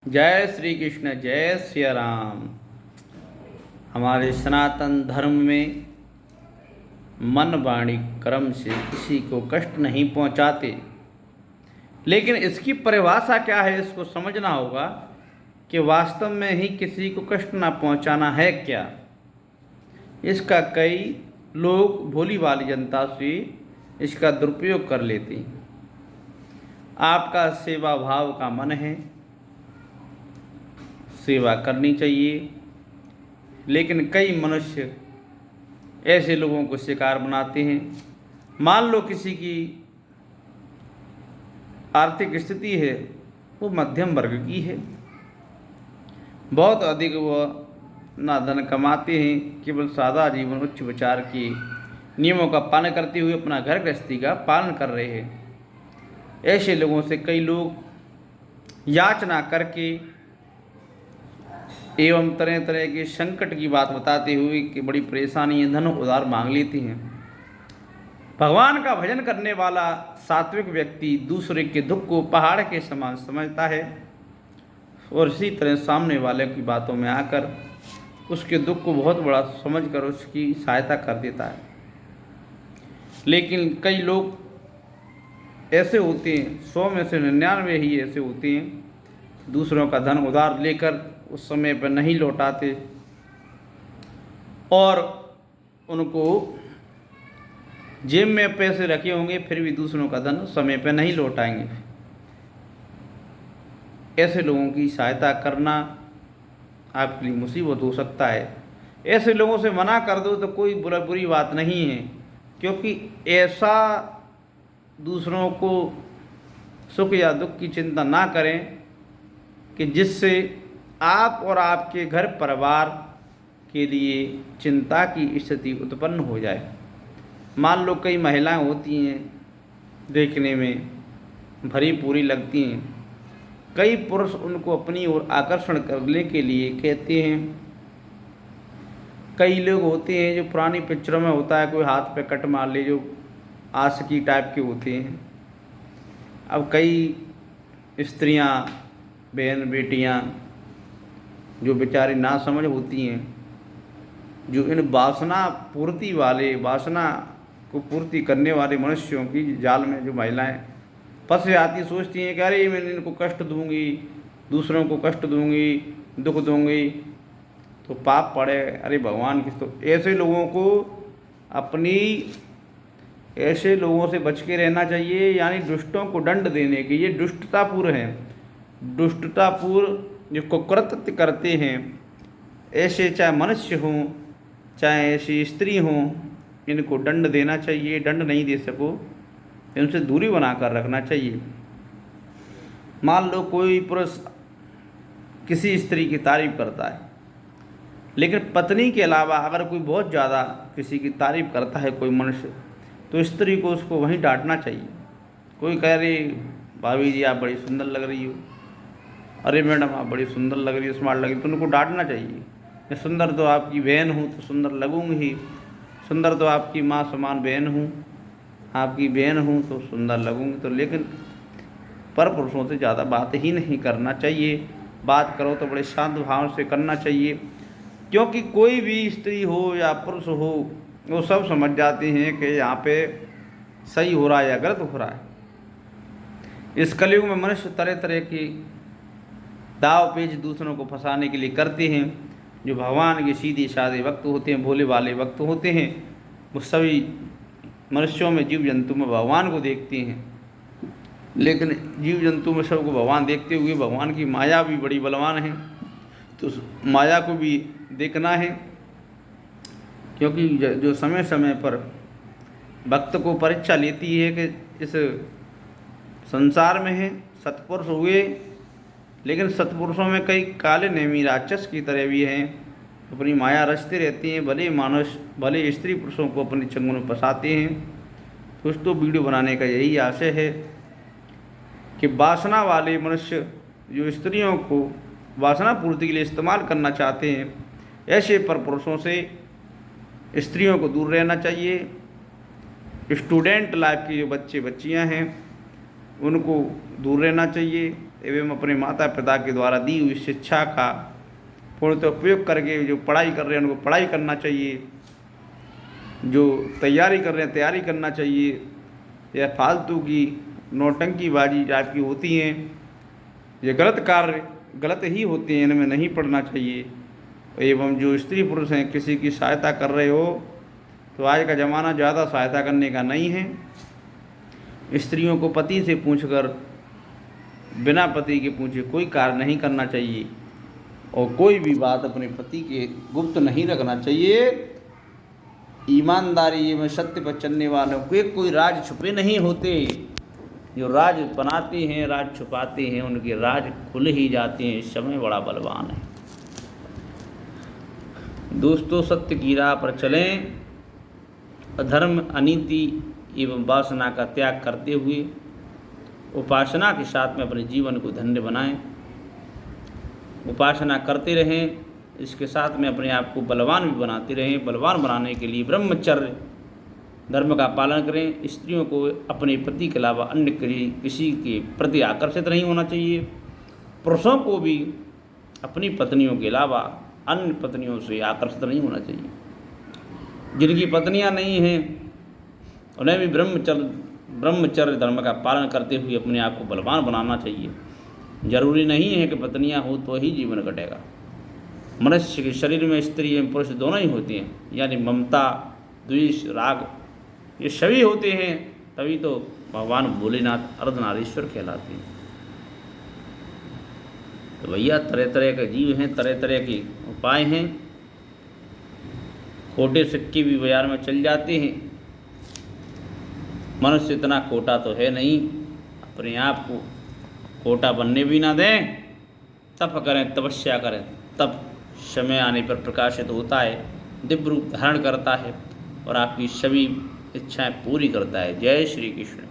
जय श्री कृष्ण, जय श्री राम। हमारे सनातन धर्म में मन वाणी कर्म से किसी को कष्ट नहीं पहुंचाते, लेकिन इसकी परिभाषा क्या है इसको समझना होगा कि वास्तव में ही किसी को कष्ट ना पहुंचाना है क्या। इसका कई लोग भोली भाली जनता से इसका दुरुपयोग कर लेते हैं। आपका सेवा भाव का मन है, सेवा करनी चाहिए, लेकिन कई मनुष्य ऐसे लोगों को शिकार बनाते हैं। मान लो किसी की आर्थिक स्थिति है, वो मध्यम वर्ग की है, बहुत अधिक वह ना धन कमाते हैं, केवल सादा जीवन उच्च विचार के नियमों का पालन करते हुए अपना घर गृहस्थी का पालन कर रहे हैं। ऐसे लोगों से कई लोग याचना करके एवं तरह तरह के संकट की बात बताते हुए कि बड़ी परेशानी है, धन उधार मांग लेते हैं। भगवान का भजन करने वाला सात्विक व्यक्ति दूसरे के दुख को पहाड़ के समान समझता है और इसी तरह सामने वाले की बातों में आकर उसके दुख को बहुत बड़ा समझकर उसकी सहायता कर देता है। लेकिन कई लोग ऐसे होते हैं, 100 में से 99 ही ऐसे होते हैं, दूसरों का धन उधार लेकर उस समय पर नहीं लौटाते और उनको जेब में पैसे रखे होंगे फिर भी दूसरों का धन समय पर नहीं लौटाएंगे। ऐसे लोगों की सहायता करना आपके लिए मुसीबत हो सकता है। ऐसे लोगों से मना कर दो तो कोई बुरी बात नहीं है, क्योंकि ऐसा दूसरों को सुख या दुख की चिंता ना करें कि जिससे आप और आपके घर परिवार के लिए चिंता की स्थिति उत्पन्न हो जाए। मान लो कई महिलाएं होती हैं, देखने में भरी पूरी लगती हैं, कई पुरुष उनको अपनी ओर आकर्षण करने के लिए कहते हैं। कई लोग होते हैं जो पुरानी पिक्चरों में होता है, कोई हाथ पे कट मार ले, जो आशिकी टाइप के होते हैं। अब कई स्त्रियां, बहन बेटियां जो बेचारी ना समझ होती हैं, जो इन वासना को पूर्ति करने वाले मनुष्यों की जाल में जो महिलाएं फंस जाती, सोचती हैं कि अरे मैं इनको कष्ट दूंगी, दूसरों को कष्ट दूंगी, दुख दूंगी तो पाप पड़े। अरे भगवान की, तो ऐसे लोगों से बच के रहना चाहिए, यानी दुष्टों को दंड देने की। ये दुष्टतापूर्ण है। दुष्टतापूर्ण जो कुकृत्य करते हैं, ऐसे चाहे मनुष्य हों चाहे ऐसी स्त्री हों, इनको दंड देना चाहिए। दंड नहीं दे सको, इनसे दूरी बनाकर रखना चाहिए। मान लो कोई पुरुष किसी स्त्री की तारीफ करता है, लेकिन पत्नी के अलावा अगर कोई बहुत ज़्यादा किसी की तारीफ करता है कोई मनुष्य, तो स्त्री को उसको वहीं डांटना चाहिए। कोई कह रही भाभी जी आप बड़ी सुंदर लग रही हो, अरे मैडम आप बड़ी सुंदर लग रही हो, स्मार्ट लग रही हो, तो उनको डांटना चाहिए। मैं सुंदर तो आपकी बहन हूँ तो सुंदर लगूंगी ही, सुंदर तो आपकी माँ समान बहन हूँ, आपकी बहन हूँ तो सुंदर लगूंगी। तो लेकिन पर पुरुषों से ज़्यादा बात ही नहीं करना चाहिए। बात करो तो बड़े शांत भाव से करना चाहिए, क्योंकि कोई भी स्त्री हो या पुरुष हो, वो सब समझ जाते हैं कि यहाँ पे सही हो रहा है या गलत हो रहा है। इस कलयुग में मनुष्य तरह तरह की दाव पेच दूसरों को फंसाने के लिए करते हैं। जो भगवान के सीधे साधे भक्त होते हैं, भोले वाले भक्त होते हैं, वो सभी मनुष्यों में, जीव जंतु में भगवान को देखते हैं। लेकिन जीव जंतु में सबको भगवान देखते हुए भगवान की माया भी बड़ी बलवान है, तो माया को भी देखना है। क्योंकि जो समय समय पर भक्त को परीक्षा लेती है कि इस संसार में है सत्पुरुष हुए, लेकिन सत्पुरुषों में कई काले नेमी राक्षस की तरह भी हैं, अपनी माया रचते रहते हैं। भले स्त्री पुरुषों को अपने चंगुल में फंसाते हैं। कुछ तो वीडियो बनाने का यही आशय है कि वासना वाले मनुष्य जो स्त्रियों को वासना पूर्ति के लिए इस्तेमाल करना चाहते हैं, ऐसे पर पुरुषों से स्त्रियों को दूर रहना चाहिए। स्टूडेंट लाइफ के जो बच्चे बच्चियां हैं, उनको दूर रहना चाहिए। एवं अपने माता पिता के द्वारा दी हुई शिक्षा का पूर्णतः उपयोग करके जो पढ़ाई कर रहे हैं उनको पढ़ाई करना चाहिए, जो तैयारी कर रहे हैं तैयारी करना चाहिए। या फालतू की नौटंकीबाजी टाइप की होती हैं, ये गलत कार्य गलत ही होते हैं, इनमें नहीं पढ़ना चाहिए। एवं जो स्त्री पुरुष हैं किसी की सहायता कर रहे हो तो आज का ज़माना ज़्यादा सहायता करने का नहीं है। स्त्रियों को पति से पूछकर, बिना पति के पूछे कोई कार्य नहीं करना चाहिए और कोई भी बात अपने पति के गुप्त नहीं रखना चाहिए। ईमानदारी में सत्य पर चलने वालों के कोई राज छुपे नहीं होते। जो राज बनाते हैं राज छुपाते हैं उनके राज खुल ही जाते हैं। इस समय बड़ा बलवान है। दोस्तों, सत्य की राह पर चलें, अधर्म अनीति एवं वासना का त्याग करते हुए उपासना के साथ में अपने जीवन को धन्य बनाएं। उपासना करते रहें, इसके साथ में अपने आप को बलवान भी बनाते रहें। बलवान बनाने के लिए ब्रह्मचर्य धर्म का पालन करें। स्त्रियों को अपने पति के अलावा अन्य किसी के प्रति आकर्षित नहीं होना चाहिए। पुरुषों को भी अपनी पत्नियों के अलावा अन्य पत्नियों से आकर्षित नहीं होना चाहिए। जिनकी पत्नियां नहीं हैं उन्हें भी ब्रह्मचर्य धर्म का पालन करते हुए अपने आप को बलवान बनाना चाहिए। जरूरी नहीं है कि पत्नियां हो तो ही जीवन कटेगा। मनुष्य के शरीर में स्त्री एवं पुरुष दोनों ही होते हैं, यानी ममता, द्वेष, राग ये सभी होते हैं। तभी तो भगवान भोलेनाथ अर्धनारीश्वर कहलाते हैं। तो भैया तरह तरह के जीव हैं, तरह तरह के उपाय हैं। खोटे सिक्के भी बाजार में चल जाते हैं। मनुष्य इतना खोटा तो है नहीं, अपने आप को खोटा बनने भी ना दें। तप करें, तपस्या करें, तब समय आने पर प्रकाशित होता है, दिव्य रूप धारण करता है और आपकी सभी इच्छाएं पूरी करता है। जय श्री कृष्ण।